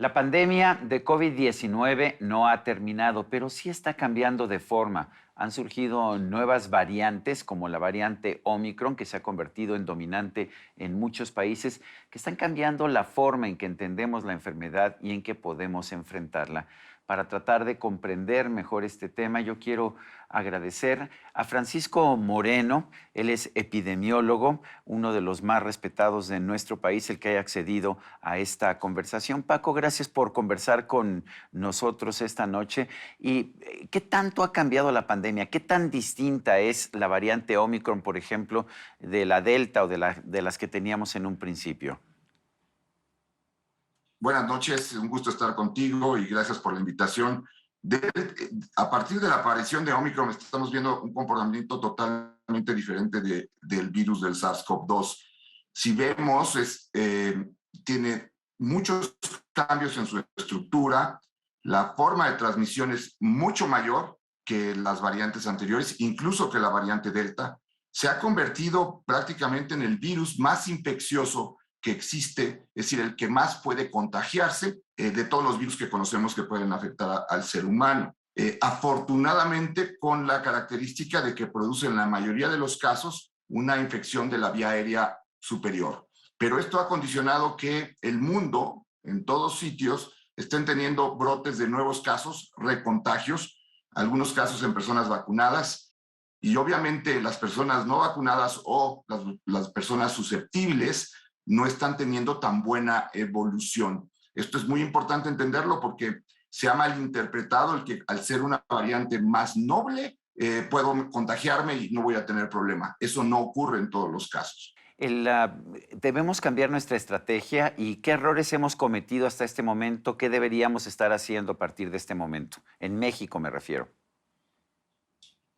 La pandemia de COVID-19 no ha terminado, pero sí está cambiando de forma. Han surgido nuevas variantes, como la variante Omicron, que se ha convertido en dominante en muchos países, que están cambiando la forma en que entendemos la enfermedad y en que podemos enfrentarla. Para tratar de comprender mejor este tema, yo quiero agradecer a Francisco Moreno. Él es epidemiólogo, uno de los más respetados de nuestro país, el que haya accedido a esta conversación. Paco, gracias por conversar con nosotros esta noche. ¿Y qué tanto ha cambiado la pandemia? ¿Qué tan distinta es la variante Omicron, por ejemplo, de la Delta o de las que teníamos en un principio? Buenas noches, un gusto estar contigo y gracias por la invitación. A partir de la aparición de Omicron estamos viendo un comportamiento totalmente diferente del virus del SARS-CoV-2. Si vemos, tiene muchos cambios en su estructura, la forma de transmisión es mucho mayor que las variantes anteriores, incluso que la variante Delta. Se ha convertido prácticamente en el virus más infeccioso que existe, es decir, el que más puede contagiarse de todos los virus que conocemos que pueden afectar al ser humano. Afortunadamente, con la característica de que produce en la mayoría de los casos una infección de la vía aérea superior. Pero esto ha condicionado que el mundo, en todos sitios, estén teniendo brotes de nuevos casos, recontagios, algunos casos en personas vacunadas, y obviamente las personas no vacunadas o las personas susceptibles no están teniendo tan buena evolución. Esto es muy importante entenderlo porque se ha malinterpretado el que al ser una variante más noble puedo contagiarme y no voy a tener problema. Eso no ocurre en todos los casos. Debemos cambiar nuestra estrategia y qué errores hemos cometido hasta este momento, qué deberíamos estar haciendo a partir de este momento. En México me refiero.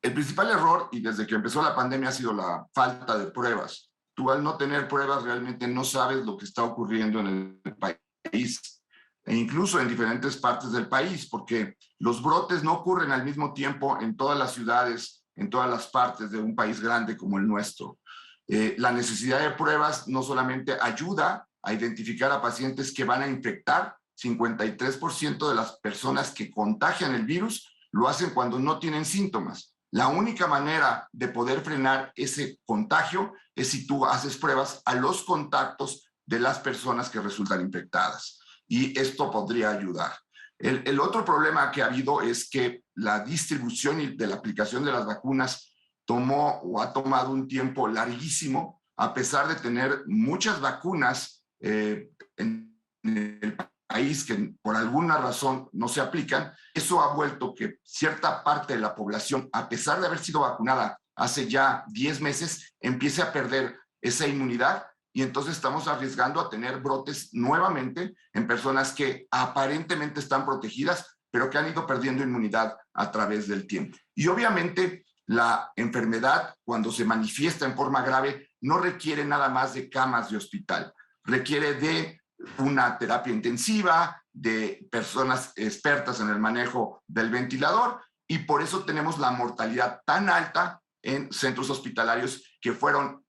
El principal error, y desde que empezó la pandemia, ha sido la falta de pruebas. Tú al no tener pruebas realmente no sabes lo que está ocurriendo en el país e incluso en diferentes partes del país, porque los brotes no ocurren al mismo tiempo en todas las ciudades, en todas las partes de un país grande como el nuestro. La necesidad de pruebas no solamente ayuda a identificar a pacientes que van a infectar, 53% de las personas que contagian el virus lo hacen cuando no tienen síntomas. La única manera de poder frenar ese contagio es si tú haces pruebas a los contactos de las personas que resultan infectadas. Y esto podría ayudar. El otro problema que ha habido es que la distribución de la aplicación de las vacunas tomó o ha tomado un tiempo larguísimo, a pesar de tener muchas vacunas en el país que por alguna razón no se aplican. Eso ha vuelto que cierta parte de la población, a pesar de haber sido vacunada hace ya 10 meses, empiece a perder esa inmunidad y entonces estamos arriesgando a tener brotes nuevamente en personas que aparentemente están protegidas, pero que han ido perdiendo inmunidad a través del tiempo. Y obviamente la enfermedad, cuando se manifiesta en forma grave, no requiere nada más de camas de hospital, requiere de una terapia intensiva, de personas expertas en el manejo del ventilador, y por eso tenemos la mortalidad tan alta en centros hospitalarios que fueron,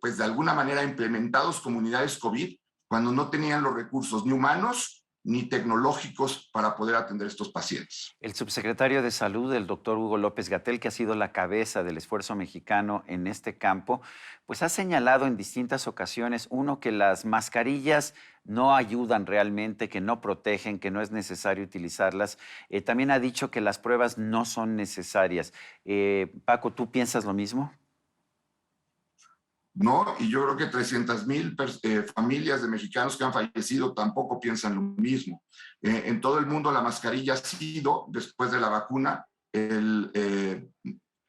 pues de alguna manera, implementados como unidades COVID cuando no tenían los recursos ni humanos ni tecnológicos para poder atender a estos pacientes. El subsecretario de Salud, el doctor Hugo López-Gatell, que ha sido la cabeza del esfuerzo mexicano en este campo, pues ha señalado en distintas ocasiones, uno, que las mascarillas no ayudan realmente, que no protegen, que no es necesario utilizarlas. También ha dicho que las pruebas no son necesarias. Paco, ¿tú piensas lo mismo? No, y yo creo que 300,000 familias de mexicanos que han fallecido tampoco piensan lo mismo. En todo el mundo la mascarilla ha sido, después de la vacuna, el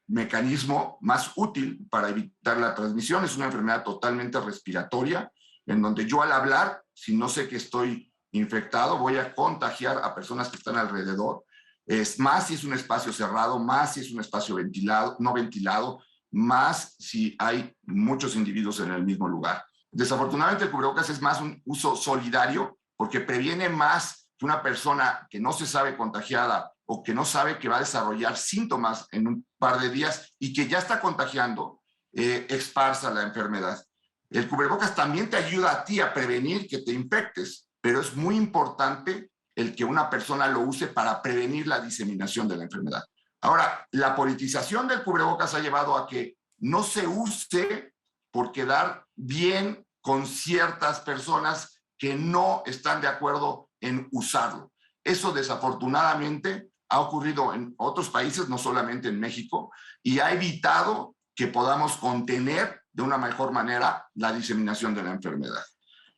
mecanismo más útil para evitar la transmisión. Es una enfermedad totalmente respiratoria, en donde yo al hablar, si no sé que estoy infectado, voy a contagiar a personas que están alrededor. Es más si es un espacio cerrado, más si es un espacio ventilado, no ventilado, más si hay muchos individuos en el mismo lugar. Desafortunadamente el cubrebocas es más un uso solidario porque previene más que una persona que no se sabe contagiada o que no sabe que va a desarrollar síntomas en un par de días y que ya está contagiando, esparza la enfermedad. El cubrebocas también te ayuda a ti a prevenir que te infectes, pero es muy importante el que una persona lo use para prevenir la diseminación de la enfermedad. Ahora, la politización del cubrebocas ha llevado a que no se use por quedar bien con ciertas personas que no están de acuerdo en usarlo. Eso desafortunadamente ha ocurrido en otros países, no solamente en México, y ha evitado que podamos contener de una mejor manera la diseminación de la enfermedad.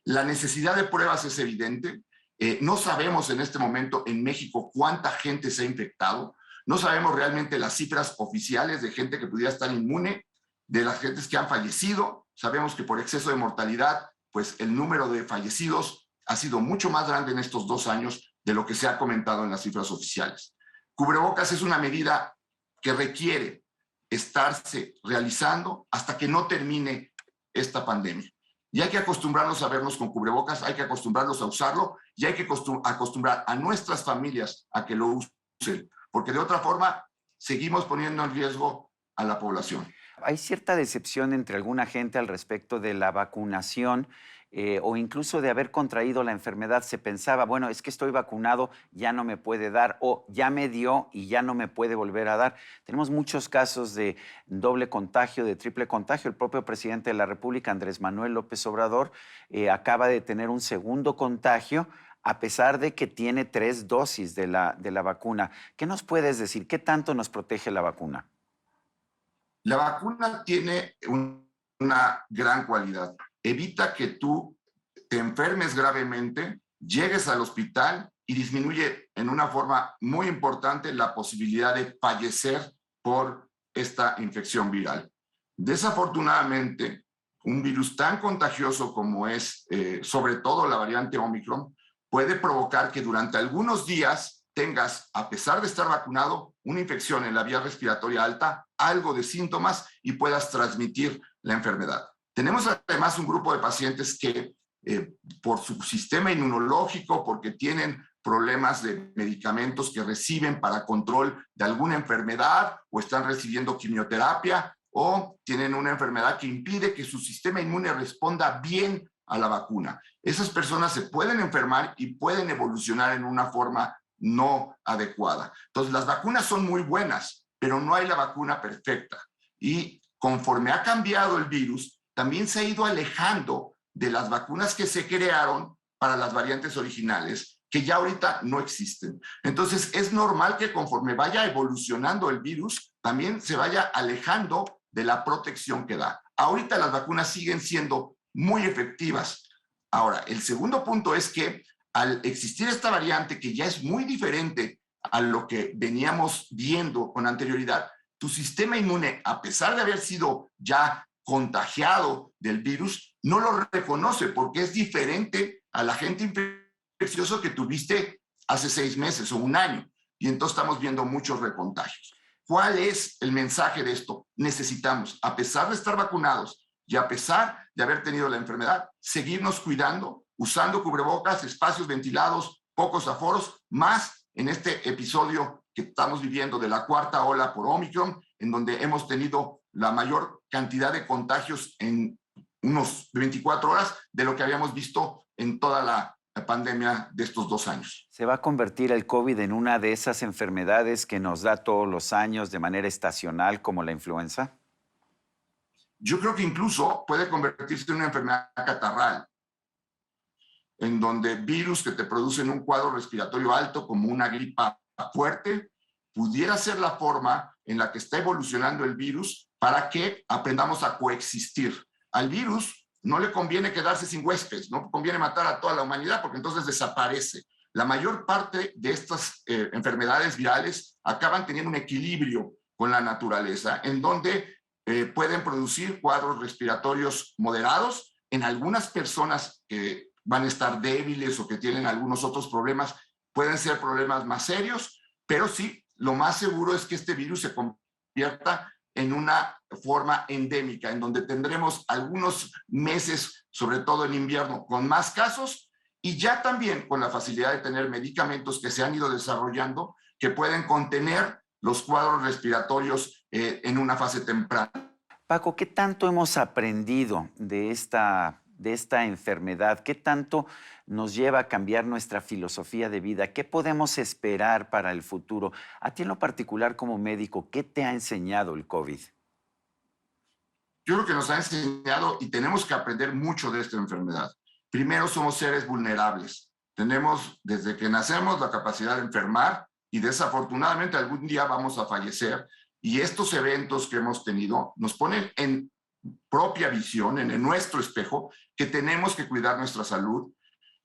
La necesidad de pruebas es evidente. No sabemos en este momento en México cuánta gente se ha infectado. No sabemos realmente las cifras oficiales de gente que pudiera estar inmune, de las gentes que han fallecido. Sabemos que por exceso de mortalidad, pues el número de fallecidos ha sido mucho más grande en estos 2 años de lo que se ha comentado en las cifras oficiales. Cubrebocas es una medida que requiere estarse realizando hasta que no termine esta pandemia. Y hay que acostumbrarnos a vernos con cubrebocas, hay que acostumbrarnos a usarlo y hay que acostumbrar a nuestras familias a que lo usen, porque de otra forma seguimos poniendo en riesgo a la población. Hay cierta decepción entre alguna gente al respecto de la vacunación o incluso de haber contraído la enfermedad. Se pensaba, bueno, es que estoy vacunado, ya no me puede dar, o ya me dio y ya no me puede volver a dar. Tenemos muchos casos de doble contagio, de triple contagio. El propio presidente de la República, Andrés Manuel López Obrador, acaba de tener un segundo contagio, a pesar de que tiene 3 dosis de la vacuna. ¿Qué nos puedes decir? ¿Qué tanto nos protege la vacuna? La vacuna tiene una gran cualidad. Evita que tú te enfermes gravemente, llegues al hospital y disminuye en una forma muy importante la posibilidad de fallecer por esta infección viral. Desafortunadamente, un virus tan contagioso como es, sobre todo la variante Omicron, puede provocar que durante algunos días tengas, a pesar de estar vacunado, una infección en la vía respiratoria alta, algo de síntomas y puedas transmitir la enfermedad. Tenemos además un grupo de pacientes que por su sistema inmunológico, porque tienen problemas de medicamentos que reciben para control de alguna enfermedad o están recibiendo quimioterapia o tienen una enfermedad que impide que su sistema inmune responda bien a la vacuna. Esas personas se pueden enfermar y pueden evolucionar en una forma no adecuada. Entonces, las vacunas son muy buenas, pero no hay la vacuna perfecta. Y conforme ha cambiado el virus, también se ha ido alejando de las vacunas que se crearon para las variantes originales, que ya ahorita no existen. Entonces, es normal que conforme vaya evolucionando el virus, también se vaya alejando de la protección que da. Ahorita las vacunas siguen siendo muy efectivas. Ahora, el segundo punto es que al existir esta variante que ya es muy diferente a lo que veníamos viendo con anterioridad, tu sistema inmune, a pesar de haber sido ya contagiado del virus, no lo reconoce porque es diferente al agente infeccioso que tuviste hace 6 meses o 1 año. Y entonces estamos viendo muchos recontagios. ¿Cuál es el mensaje de esto? Necesitamos, a pesar de estar vacunados y a pesar de haber tenido la enfermedad, seguirnos cuidando, usando cubrebocas, espacios ventilados, pocos aforos, más en este episodio que estamos viviendo de la 4ª ola por Omicron, en donde hemos tenido la mayor cantidad de contagios en unos 24 horas de lo que habíamos visto en toda la pandemia de estos 2 años. ¿Se va a convertir el COVID en una de esas enfermedades que nos da todos los años de manera estacional como la influenza? Yo creo que incluso puede convertirse en una enfermedad catarral, en donde virus que te producen un cuadro respiratorio alto, como una gripa fuerte, pudiera ser la forma en la que está evolucionando el virus para que aprendamos a coexistir. Al virus no le conviene quedarse sin huéspedes, no conviene matar a toda la humanidad porque entonces desaparece. La mayor parte de estas enfermedades virales acaban teniendo un equilibrio con la naturaleza, en donde pueden producir cuadros respiratorios moderados. En algunas personas que van a estar débiles o que tienen algunos otros problemas, pueden ser problemas más serios, pero sí, lo más seguro es que este virus se convierta en una forma endémica, en donde tendremos algunos meses, sobre todo en invierno, con más casos y ya también con la facilidad de tener medicamentos que se han ido desarrollando que pueden contener los cuadros respiratorios en una fase temprana. Paco, ¿qué tanto hemos aprendido de esta de esta enfermedad? ¿Qué tanto nos lleva a cambiar nuestra filosofía de vida? ¿Qué podemos esperar para el futuro? A ti en lo particular como médico, ¿qué te ha enseñado el COVID? Yo creo que nos ha enseñado y tenemos que aprender mucho de esta enfermedad. Primero, somos seres vulnerables. Tenemos desde que nacemos la capacidad de enfermar y desafortunadamente algún día vamos a fallecer. Y estos eventos que hemos tenido nos ponen en propia visión, en nuestro espejo, que tenemos que cuidar nuestra salud.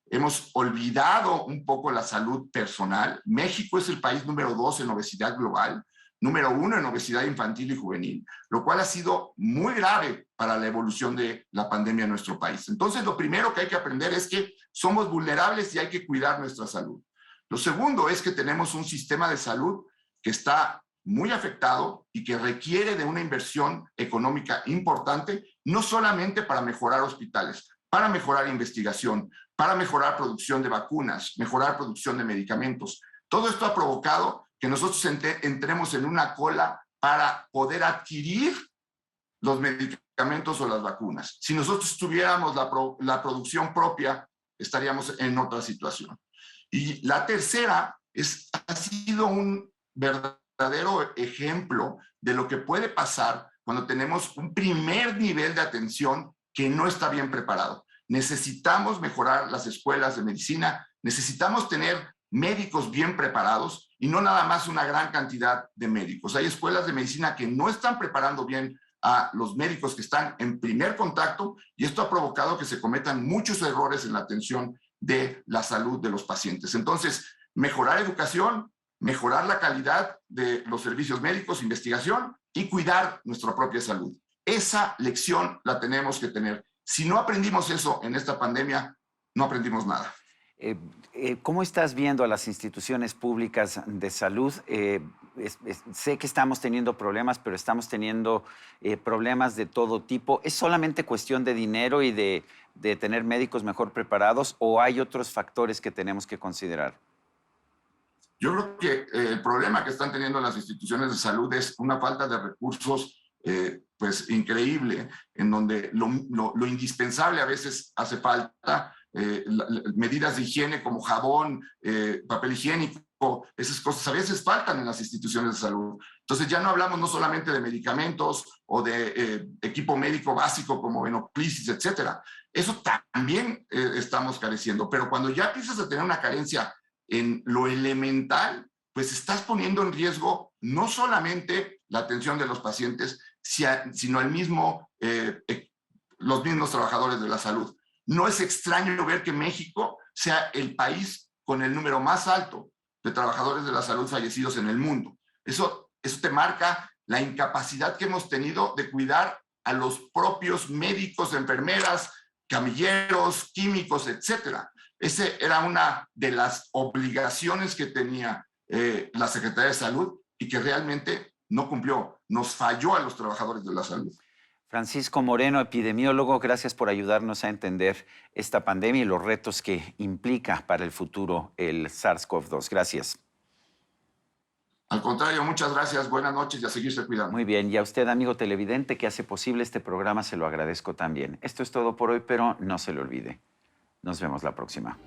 Hemos olvidado un poco la salud personal. México es el país número 2 en obesidad global, número 1 en obesidad infantil y juvenil, lo cual ha sido muy grave para la evolución de la pandemia en nuestro país. Entonces, lo primero que hay que aprender es que somos vulnerables y hay que cuidar nuestra salud. Lo segundo es que tenemos un sistema de salud que está muy afectado y que requiere de una inversión económica importante, no solamente para mejorar hospitales, para mejorar investigación, para mejorar producción de vacunas, mejorar producción de medicamentos. Todo esto ha provocado que nosotros entremos en una cola para poder adquirir los medicamentos o las vacunas. Si nosotros tuviéramos la producción propia, estaríamos en otra situación. Y la tercera ha sido un verdadero ejemplo de lo que puede pasar cuando tenemos un primer nivel de atención que no está bien preparado. Necesitamos mejorar las escuelas de medicina, necesitamos tener médicos bien preparados y no nada más una gran cantidad de médicos. Hay escuelas de medicina que no están preparando bien a los médicos que están en primer contacto y esto ha provocado que se cometan muchos errores en la atención de la salud de los pacientes. Entonces, mejorar educación, mejorar la calidad de los servicios médicos, investigación y cuidar nuestra propia salud. Esa lección la tenemos que tener. Si no aprendimos eso en esta pandemia, no aprendimos nada. ¿Cómo estás viendo a las instituciones públicas de salud? Sé que estamos teniendo problemas, pero estamos teniendo problemas de todo tipo. ¿Es solamente cuestión de dinero y de tener médicos mejor preparados o hay otros factores que tenemos que considerar? Yo creo que el problema que están teniendo las instituciones de salud es una falta de recursos pues increíble, en donde lo indispensable a veces hace falta, medidas de higiene como jabón, papel higiénico, esas cosas a veces faltan en las instituciones de salud. Entonces ya no hablamos no solamente de medicamentos o de equipo médico básico como venoclisis, etcétera. Eso también estamos careciendo, pero cuando ya empiezas a tener una carencia en lo elemental, pues estás poniendo en riesgo no solamente la atención de los pacientes, sino los mismos trabajadores de la salud. No es extraño ver que México sea el país con el número más alto de trabajadores de la salud fallecidos en el mundo. Eso te marca la incapacidad que hemos tenido de cuidar a los propios médicos, enfermeras, camilleros, químicos, etcétera. Esa era una de las obligaciones que tenía la Secretaría de Salud y que realmente no cumplió. Nos falló a los trabajadores de la salud. Francisco Moreno, epidemiólogo, gracias por ayudarnos a entender esta pandemia y los retos que implica para el futuro el SARS-CoV-2. Gracias. Al contrario, muchas gracias. Buenas noches y a seguirse cuidando. Muy bien. Y a usted, amigo televidente, que hace posible este programa, se lo agradezco también. Esto es todo por hoy, pero no se lo olvide. Nos vemos la próxima.